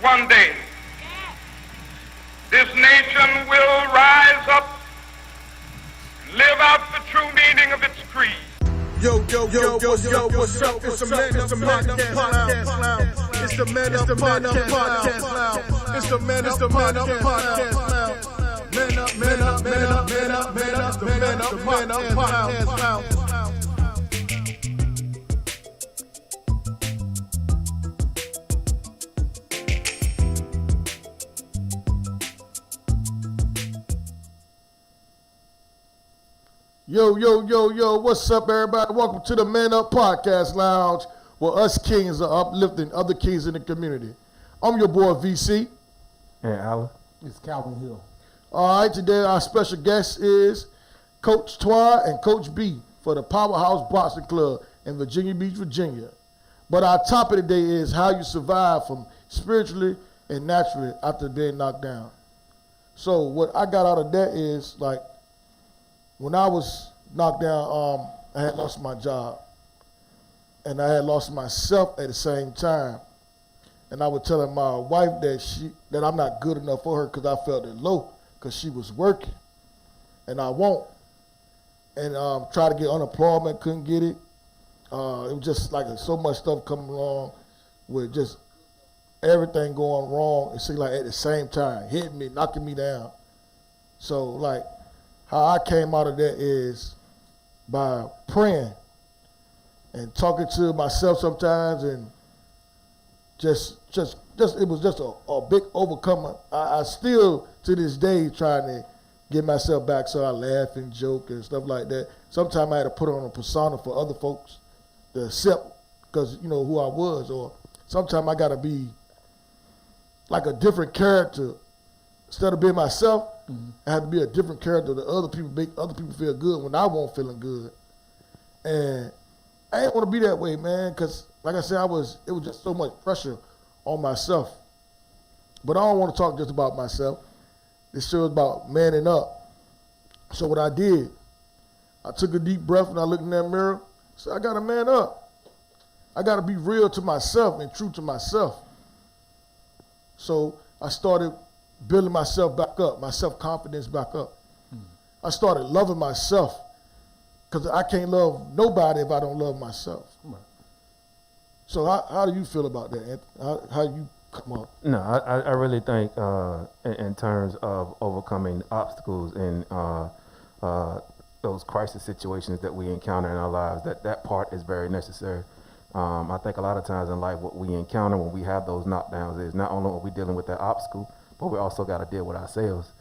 one day this nation will rise up and live out the true meaning of its creed. Yo, what's up? It's the ManUp Podcast Lounge. It's the ManUp Podcast Lounge. It's the ManUp Podcast Lounge. Man up, the ManUp Podcast Lounge. Yo, what's up, everybody? Welcome to the ManUp Podcast Lounge, where us kings are uplifting other kings in the community. I'm your boy, VC. And Alan. It's Calvin Hill. All right, today our special guest is Coach Twan and Coach B for the Powerhouse Boxing Club in Virginia Beach, Virginia. But our topic today is how you survive from spiritually and naturally after being knocked down. So what I got out of that is, like, when I was knocked down, I had lost my job, and I had lost myself at the same time. And I was telling my wife that I'm not good enough for her because I felt it low because she was working, and I won't. And tried to get unemployment, couldn't get it. It was just like so much stuff coming along with just everything going wrong. It seemed like at the same time, hitting me, knocking me down. So like, how I came out of that is by praying and talking to myself sometimes, and just it was just a big overcomer. I still to this day trying to get myself back, so I laugh and joke and stuff like that. Sometimes I had to put on a persona for other folks to accept, because you know who I was, or sometimes I gotta be like a different character instead of being myself. I had to be a different character that other people make other people feel good when I wasn't feeling good. And I didn't want to be that way, man, because like I said, it was just so much pressure on myself. But I don't want to talk just about myself. This show is about manning up. So what I did, I took a deep breath and I looked in that mirror. So I got to man up. I got to be real to myself and true to myself. So I started building myself back up, my self-confidence back up. I started loving myself, because I can't love nobody if I don't love myself. So how do you feel about that, Anthony? How you come up? No, I really think in terms of overcoming obstacles and those crisis situations that we encounter in our lives, that part is very necessary. I think a lot of times in life what we encounter when we have those knockdowns is not only are we dealing with that obstacle, but we also got to deal with ourselves.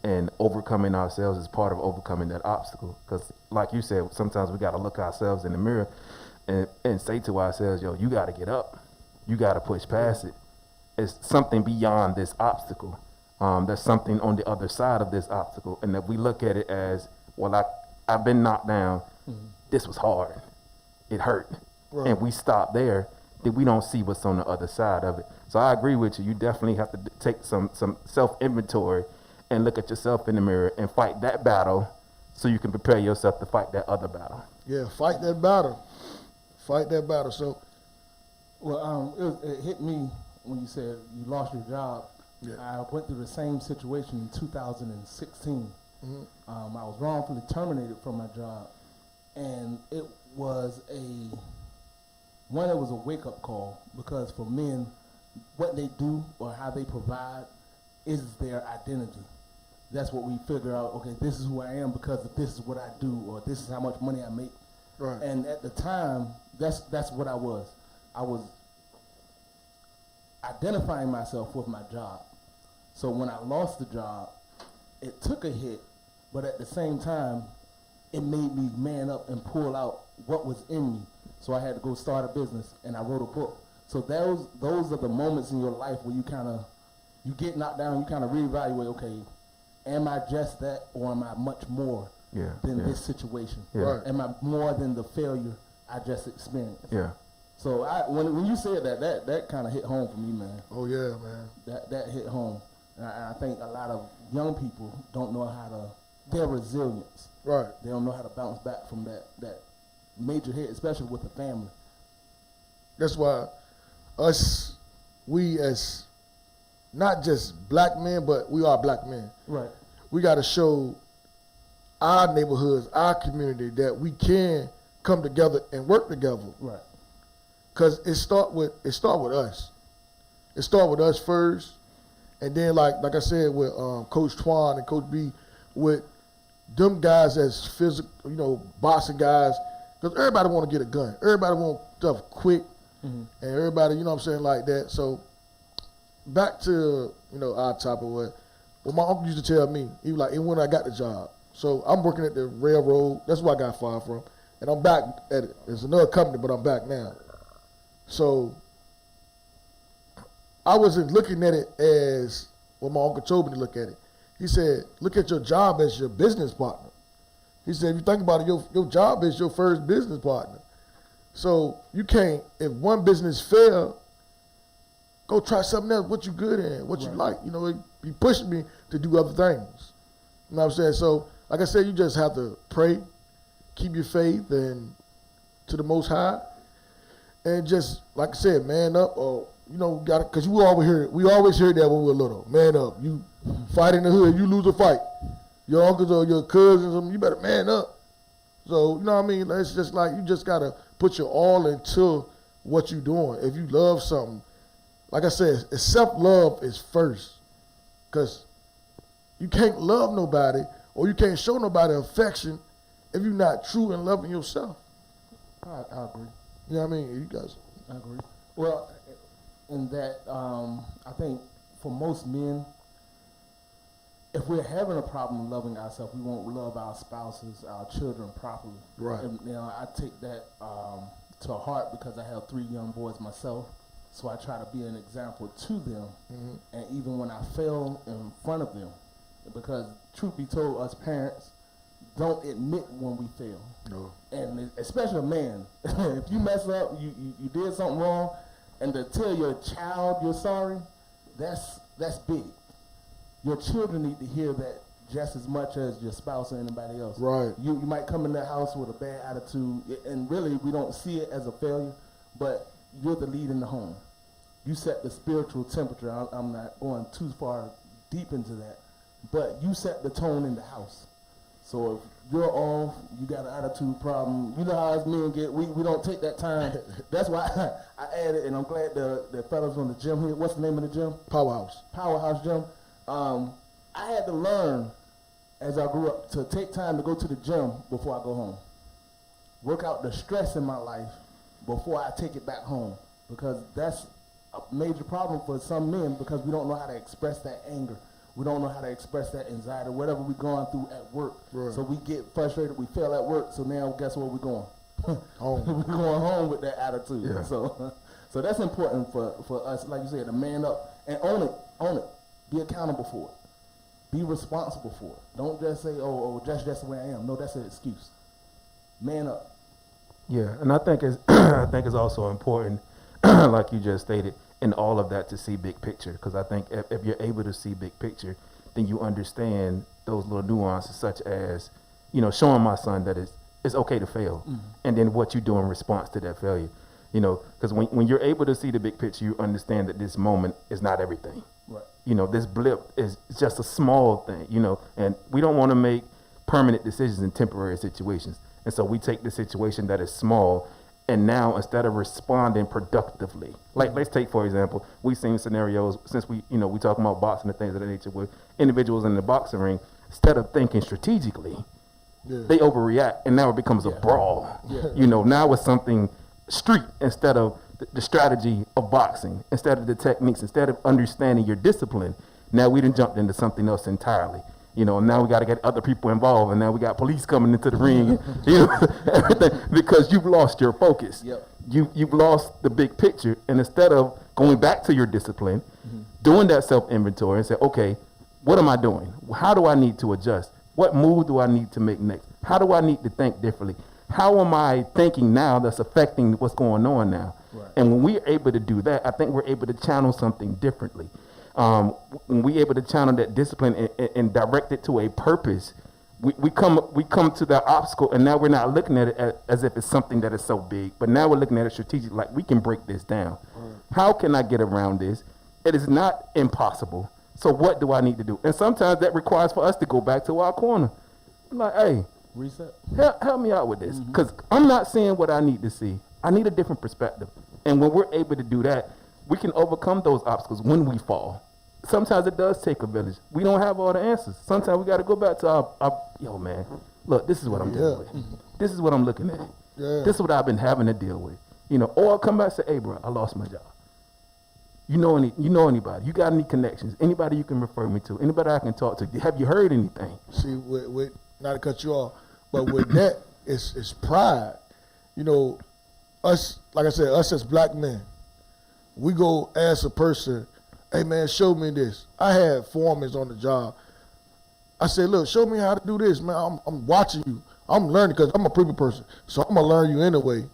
And overcoming ourselves is part of overcoming that obstacle. Because like you said, sometimes we got to look ourselves in the mirror and say to ourselves, yo, you got to get up. You got to push past it. It's something beyond this obstacle. There's something on the other side of this obstacle. And if we look at it as, well, I've been knocked down. This was hard. It hurt. Right. And we stop there, then we don't see what's on the other side of it. So I agree with you. You definitely have to take some self-inventory and look at yourself in the mirror and fight that battle so you can prepare yourself to fight that other battle. Yeah, fight that battle. Fight that battle. So, well, it hit me when you said you lost your job. Yeah. I went through the same situation in 2016. I was wrongfully terminated from my job, and it was a wake-up call, because for men, what they do or how they provide is their identity. That's what we figure out, okay, this is who I am because this is what I do, or this is how much money I make. Right. And at the time, that's what I was. I was identifying myself with my job. So when I lost the job, it took a hit, but at the same time, it made me man up and pull out what was in me. So I had to go start a business, and I wrote a book. So those are the moments in your life where you get knocked down, you kind of reevaluate, okay, am I just that, or am I much more than this situation? Yeah. Right. Am I more than the failure I just experienced? Yeah. So when you said that kind of hit home for me, man. Oh yeah, man. That hit home. And I think a lot of young people don't know their resilience. Right. They don't know how to bounce back from that major hit, especially with the family. That's why we as not just black men, but we are black men. Right. We got to show our neighborhoods, our community, that we can come together and work together. Right. Cause it start with us. It start with us first, and then like I said with Coach Twan and Coach B, with them guys as physical, boxing guys. Cause everybody want to get a gun. Everybody want stuff quick, and everybody, you know what I'm saying, like that. So back to our topic, what my uncle used to tell me. He was like, even when I got the job. So I'm working at the railroad. That's where I got fired from, and I'm back at it. It's another company, but I'm back now. So I wasn't looking at it as what my Uncle told me to look at it. He said, look at your job as your business partner. He said, if you think about it, your job is your first business partner. So you can't, if one business fail, go try something else, what you good in, what you like. He pushed me to do other things. You know what I'm saying? So, like I said, you just have to pray, keep your faith and to the Most High. And just, like I said, man up, or, because we always hear that when we were little. Man up. You fight in the hood, you lose a fight. Your uncles or your cousins, you better man up. So, you know what I mean? It's just like, you just got to put your all into what you're doing. If you love something, like I said, self-love is first. Because you can't love nobody or you can't show nobody affection if you're not true in loving yourself. I agree. You know what I mean? You guys. I agree. Well, in that, I think for most men, if we're having a problem loving ourselves, we won't love our spouses, our children properly. Right. And, I take that to heart because I have 3 young boys myself. So I try to be an example to them, and even when I fail in front of them, because truth be told, us parents don't admit when we fail. No. And especially a man, if you mess up, you did something wrong, and to tell your child you're sorry, that's big. Your children need to hear that just as much as your spouse or anybody else. Right. You might come in the house with a bad attitude, and really we don't see it as a failure, but you're the lead in the home. You set the spiritual temperature. I'm not going too far deep into that, but you set the tone in the house. So if you're off, you got an attitude problem. You know how us men get. We don't take that time. That's why I added, and I'm glad the fellas on the gym here. What's the name of the gym? Powerhouse Gym. I had to learn as I grew up to take time to go to the gym before I go home. Work out the stress in my life before I take it back home, because that's a major problem for some men, because we don't know how to express that anger. We don't know how to express that anxiety, whatever we're going through at work. Right. So we get frustrated, we fail at work, so now guess where we're going? Home. We're going home with that attitude. Yeah. So that's important for us, like you said, to man up and own it. Be accountable for it. Be responsible for it. Don't just say, oh, just the way I am. No, that's an excuse. Man up. Yeah, and I think it's also important, like you just stated, in all of that to see big picture. Because I think if you're able to see big picture, then you understand those little nuances, such as, showing my son that it's okay to fail, and then what you do in response to that failure. Because when you're able to see the big picture, you understand that this moment is not everything. Right. This blip is just a small thing, and we don't want to make permanent decisions in temporary situations. And so we take the situation that is small, and now instead of responding productively, like let's take, for example, we've seen scenarios since we talking about boxing and things of that nature with individuals in the boxing ring, instead of thinking strategically, they overreact, and now it becomes a brawl. Now it's something street instead of the strategy of boxing, instead of the techniques, instead of understanding your discipline. Now we done jumped into something else entirely. And now we got to get other people involved, and now we got police coming into the ring, everything, because you've lost your focus. Yep. You've lost the big picture, and instead of going back to your discipline, doing that self-inventory and say, okay, what am I doing? How do I need to adjust? What move do I need to make next? How do I need to think differently? How am I thinking now that's affecting what's going on now? Right. And when we're able to do that, I think we're able to channel something differently. When we're able to channel that discipline and direct it to a purpose, we come to that obstacle, and now we're not looking at it as if it's something that is so big, but now we're looking at it strategically, like we can break this down. Right. How can I get around this? It is not impossible. So what do I need to do? And sometimes that requires for us to go back to our corner. Like, hey, Reset. help me out with this. Because I'm not seeing what I need to see. I need a different perspective. And when we're able to do that, we can overcome those obstacles when we fall. Sometimes it does take a village. We don't have all the answers. Sometimes we got to go back to our yo, man, look, this is what I'm dealing with. This is what I'm looking at. Yeah. This is what I've been having to deal with. You know, or I'll come back and say, hey, bro, I lost my job. You know anybody? You got any connections? Anybody you can refer me to? Anybody I can talk to? Have you heard anything? See, with not to cut you off, but with that, it's pride. You know, us, like I said, us as black men, we go ask a person, hey man, show me this. I had foremen on the job. I said, look, show me how to do this, man. I'm watching you. I'm learning because I'm a people person, so I'm gonna learn you anyway.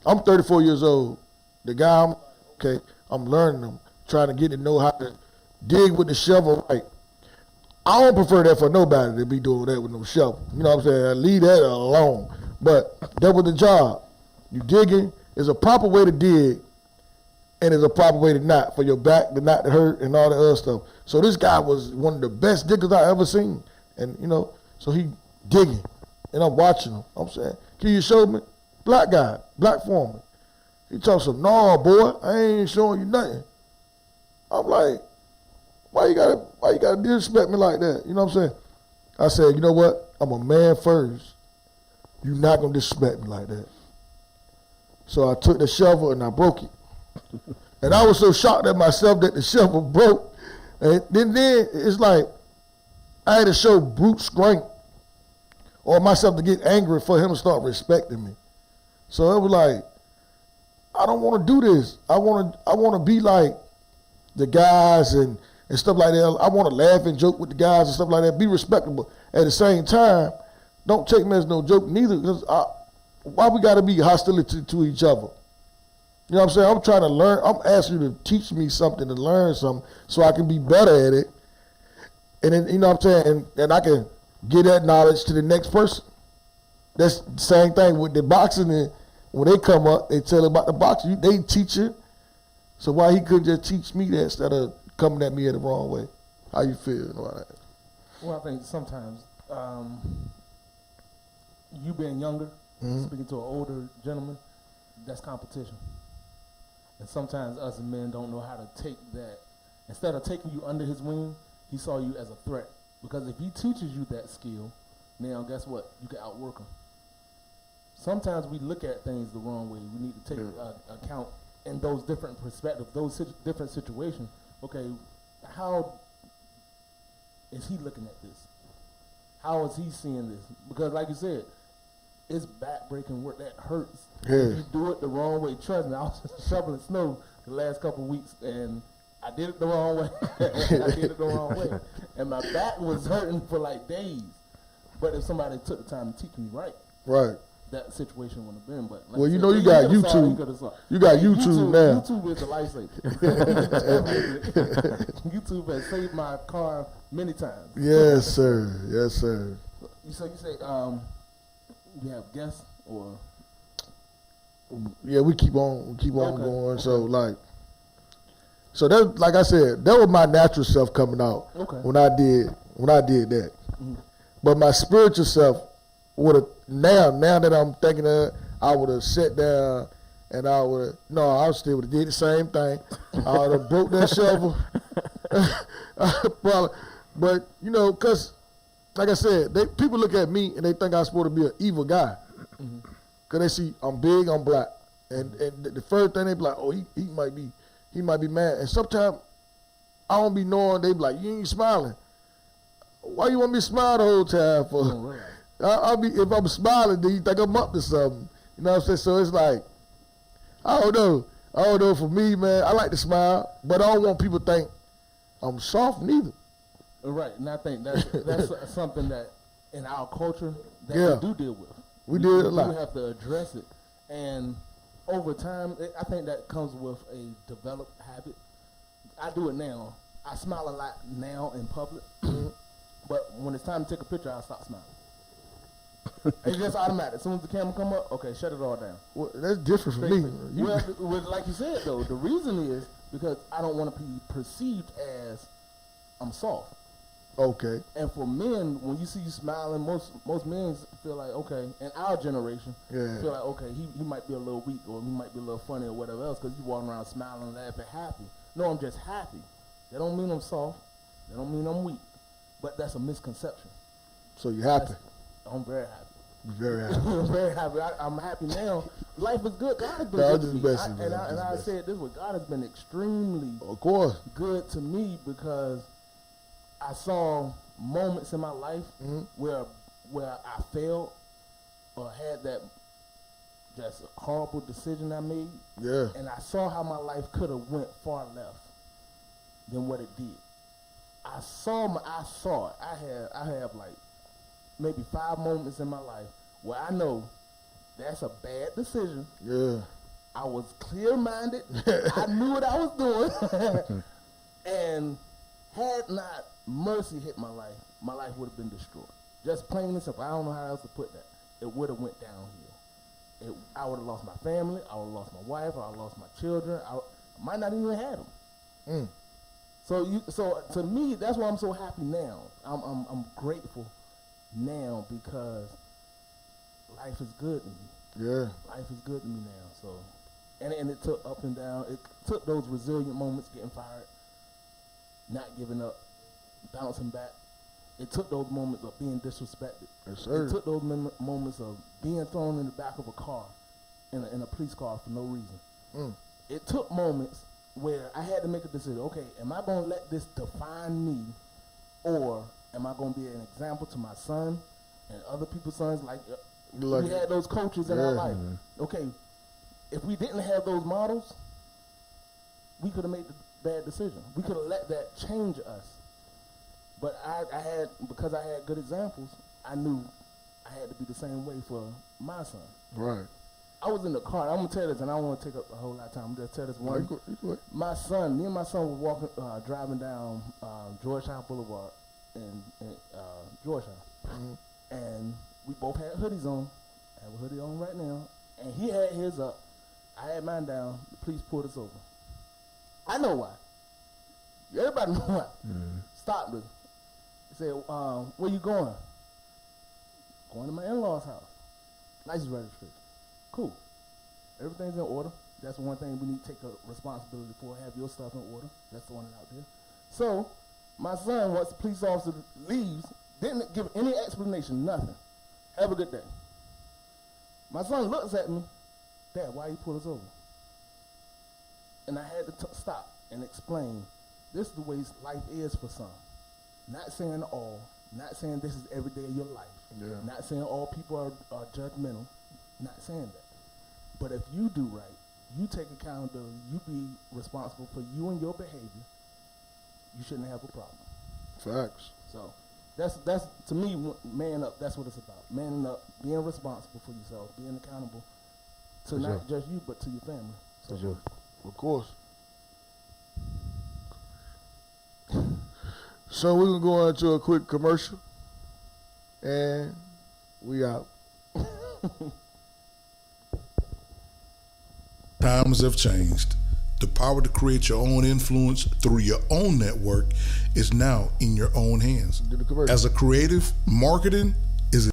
I'm 34 years old. The guy, I'm learning them, trying to get to know how to dig with the shovel right. I don't prefer that for nobody to be doing that with no shovel. You know what I'm saying? Leave that alone. But that was the job. You digging, there's a proper way to dig, and there's a proper way to knot for your back, to not to hurt, and all the other stuff. So this guy was one of the best diggers I ever seen. And, you know, so he digging, and I'm watching him. I'm saying, can you show me? Black guy, black foreman. He talks some, no, boy, I ain't showing you nothing. I'm like, why you gotta disrespect me like that? You know what I'm saying? I said, you know what? I'm a man first. You're not gonna disrespect me like that. So I took the shovel and I broke it. And I was so shocked at myself that the shovel broke. And then it's like I had to show brute strength or myself to get angry for him to start respecting me. So it was like, I don't want to do this. I want to be like the guys and stuff like that. I want to laugh and joke with the guys and stuff like that. Be respectable. At the same time, don't take me as no joke neither. Because why we got to be hostility to each other? You know what I'm saying? I'm trying to learn. I'm asking you to teach me something, to learn something, so I can be better at it. And then, you know what I'm saying? And I can give that knowledge to the next person. That's the same thing with the boxing. And when they come up, they tell about the boxing. They teach it. So why he couldn't just teach me that instead of coming at me in the wrong way? How you feel about that? Well, I think sometimes you being younger, speaking to an older gentleman, that's competition. And sometimes us men don't know how to take that. Instead of taking you under his wing, he saw you as a threat. Because if he teaches you that skill, now guess what? You can outwork him. Sometimes we look at things the wrong way. We need to take account in those different perspectives, those different situations. Okay, how is he looking at this? How is he seeing this? Because like you said, it's back-breaking work. That hurts. Yeah. If you do it the wrong way, trust me, I was shoveling snow the last couple of weeks, and I did it the wrong way. And my back was hurting for like days. But if somebody took the time to teach me right, that situation wouldn't have been. But like well, you know, you got YouTube. You got YouTube now. YouTube is a lifesaver. YouTube has saved my car many times. Yes, sir. Yes, sir. So you say you have guests or? Yeah, we keep on going. Okay. So that, like I said, that was my natural self coming out when I did that. Mm-hmm. But my spiritual self would have now that I'm thinking of it, I would have sat down and I still would have did the same thing. I would have broke that shovel. Probably. But you know, cause like I said, people look at me and they think I'm supposed to be an evil guy. Mm-hmm. Cause they see I'm big, I'm black, and the first thing they be like, oh, he might be mad. And sometimes I don't be knowing. They be like, you ain't smiling. Why you want me to smile the whole time for? I'll be, if I'm smiling, then you think I'm up to something. You know what I'm saying? So it's like, I don't know. For me, man, I like to smile, but I don't want people to think I'm soft neither. Right, and I think that's something that in our culture that we do deal with. We do it a lot. We have to address it, and over time, I think that comes with a developed habit. I do it now. I smile a lot now in public, but when it's time to take a picture, I stop smiling. It's just automatic. As soon as the camera come up, okay, shut it all down. Well, that's different from me. Well, like you said though, the reason is because I don't want to be perceived as I'm soft. Okay. And for men, when you see you smiling, most men feel like, okay, in our generation, feel like, okay, he might be a little weak or he might be a little funny or whatever else because you walking around smiling, laughing, happy. No, I'm just happy. That don't mean I'm soft. That don't mean I'm weak. But that's a misconception. So you happy? I'm very happy. Very happy. I'm very happy. I'm happy now. Life is good. God has been good to me. And I said this way, God has been extremely good to me because I saw moments in my life where I failed or had that just horrible decision I made. Yeah. And I saw how my life could have went far left than what it did. I saw it. I have like maybe 5 moments in my life where I know that's a bad decision. Yeah. I was clear-minded. I knew what I was doing. And had not mercy hit my life would have been destroyed. Just plain and simple. I don't know how else to put that. It would have went downhill. I would have lost my family. I would have lost my wife. I would have lost my children. I might not even have them. So to me, that's why I'm so happy now. I'm grateful now because life is good to me. Yeah. Life is good to me now. So, and it took up and down. It took those resilient moments, getting fired, not giving up, bouncing back. It took those moments of being disrespected. Yes, sir. It took those moments of being thrown in the back of a car, in a police car for no reason. It took moments where I had to make a decision. Okay, am I going to let this define me, or am I going to be an example to my son and other people's sons? Like we had those coaches in our life. Okay, if we didn't have those models, we could have made the bad decision. We could have let that change us. But because I had good examples, I knew I had to be the same way for my son. Right. I was in the car. I'm gonna tell this, and I don't want to take up a whole lot of time. I'm just tell this one. My son, me and my son were walking, driving down Georgetown Boulevard in Georgetown, and we both had hoodies on. I have a hoodie on right now, and he had his up. I had mine down. The police pulled us over. I know why. Everybody know why. Stopped me. He said, "Where you going?" Going to my in-laws' house. License registration. Cool. Everything's in order. That's one thing we need to take a responsibility for. Have your stuff in order. That's throwing it out there. So, my son, once the police officer leaves, didn't give any explanation, nothing. Have a good day. My son looks at me, "Dad, why you pull us over?" And I had to stop and explain, this is the way life is for some. Not saying all, not saying this is every day of your life. Not saying all people are judgmental. Not saying that. But if you do right, you take accountability, you be responsible for you and your behavior, you shouldn't have a problem. Facts. So that's to me, man up, that's what it's about. Manning up, being responsible for yourself, being accountable to not just you, but to your family. So, of course. So we're going to go into a quick commercial, and we out. Times have changed. The power to create your own influence through your own network is now in your own hands. As a creative, marketing is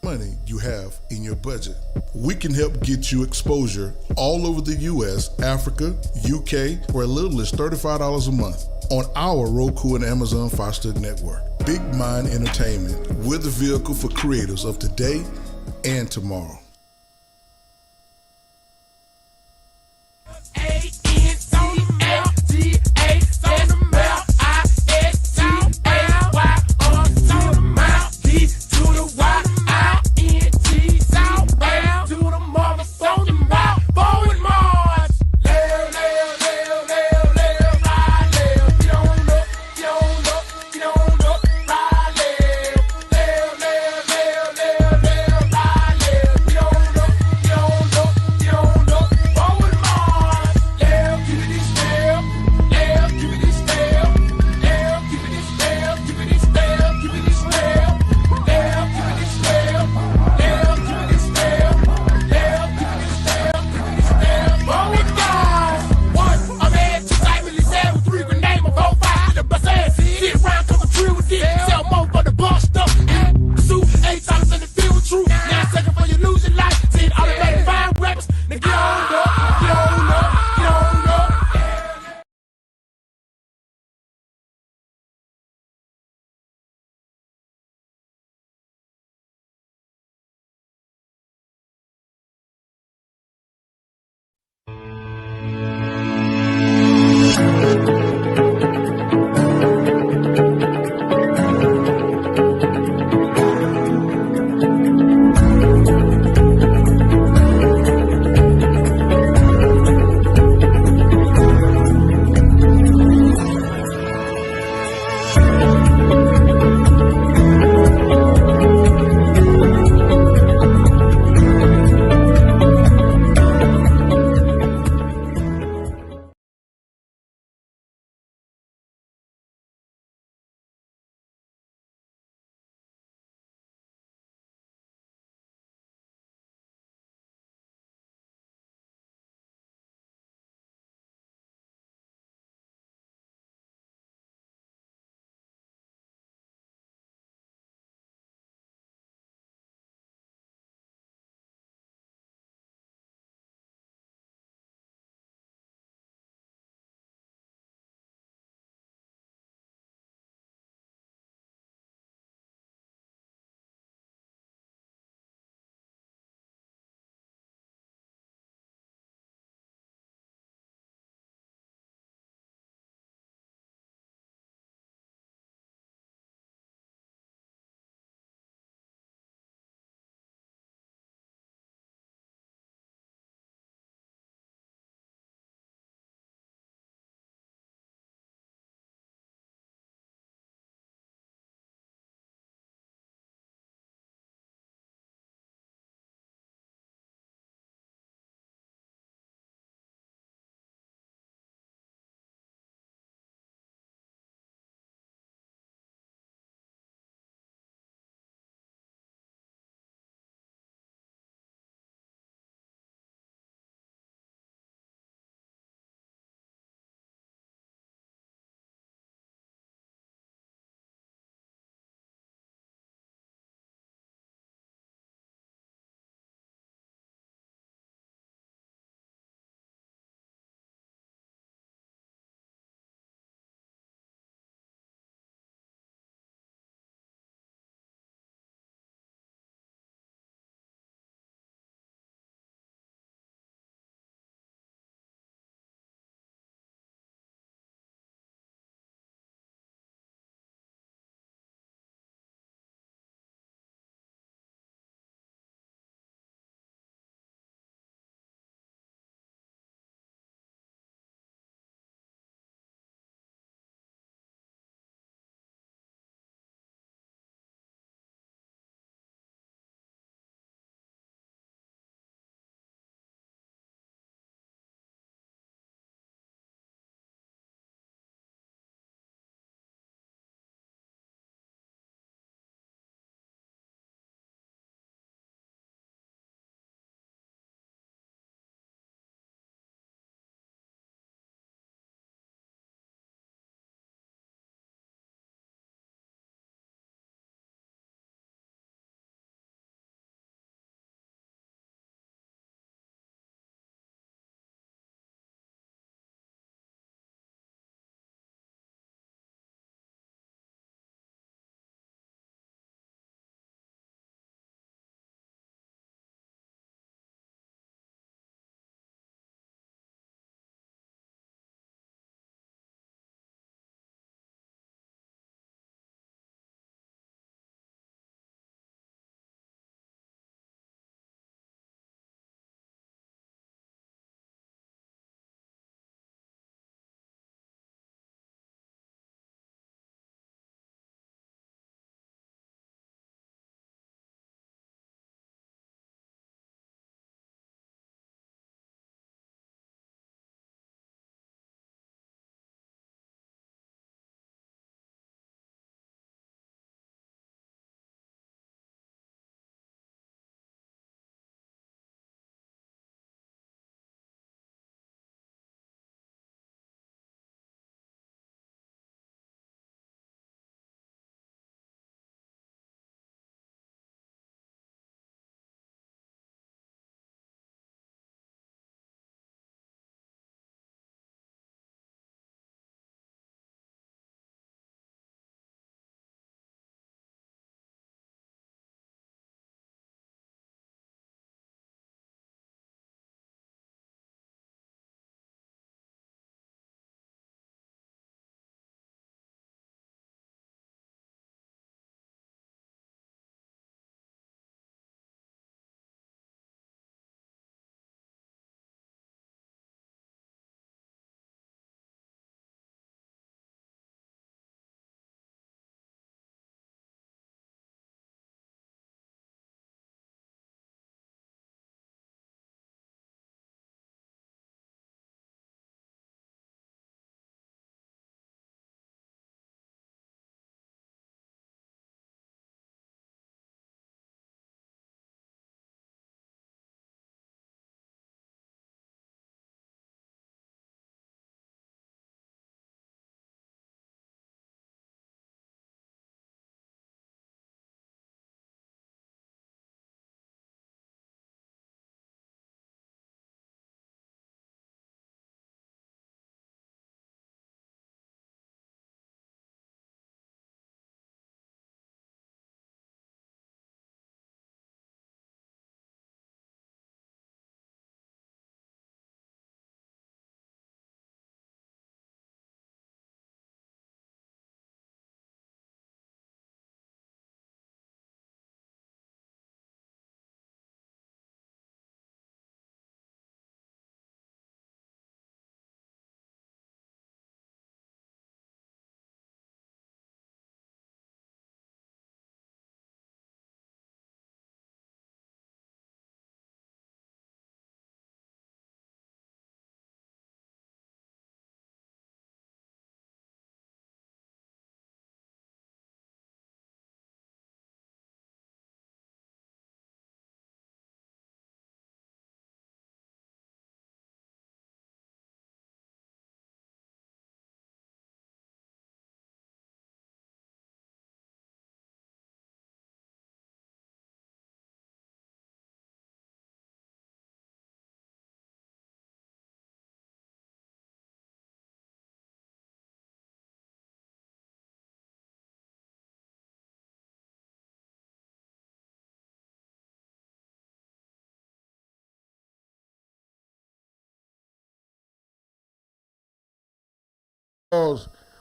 money you have in your budget. We can help get you exposure all over the US, Africa, UK for as little as $35 a month on our Roku and Amazon Fire Stick network. Big Mind Entertainment. We're the vehicle for creators of today and tomorrow.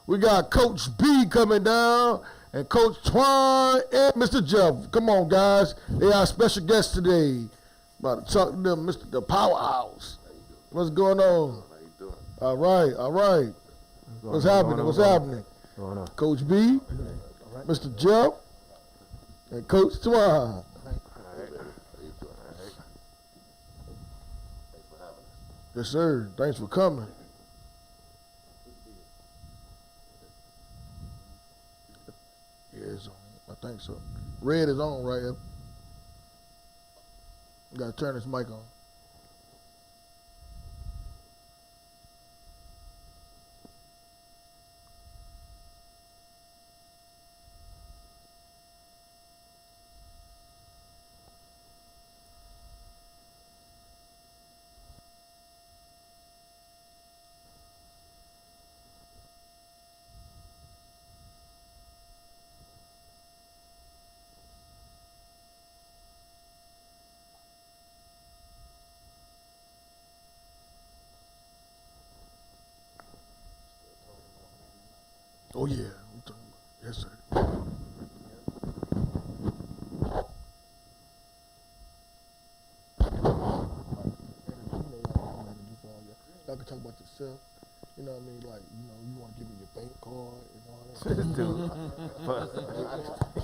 We got Coach B coming down and Coach Twan and Mr. Jeff. Come on, guys. They are special guests today. About to talk to them, Mr. The Powerhouse. What's going on? How you doing? All right. What's happening? Coach B, Mr. Jeff, and Coach Twan. Yes, sir. Thanks for coming. Yeah, it's on. I think so. Red is on right here. You gotta turn this mic on. Oh yeah, I'm talking about. Yes, sir. Y'all can talk about yourself. You know what I mean? Like, you want to give me your bank card and all that.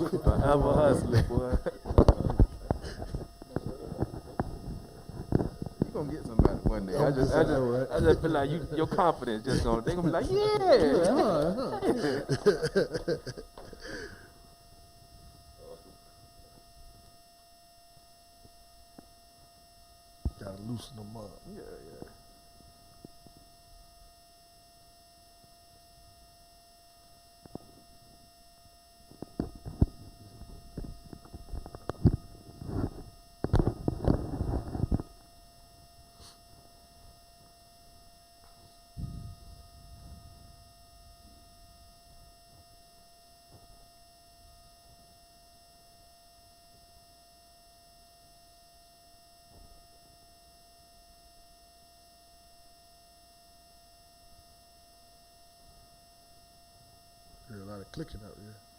Dude, forever hustling, boy. You gonna get somebody one day. I just feel like your confidence just gonna. They gonna be like, yeah. Gotta loosen them up. Yeah. There's a lot of clicking out there.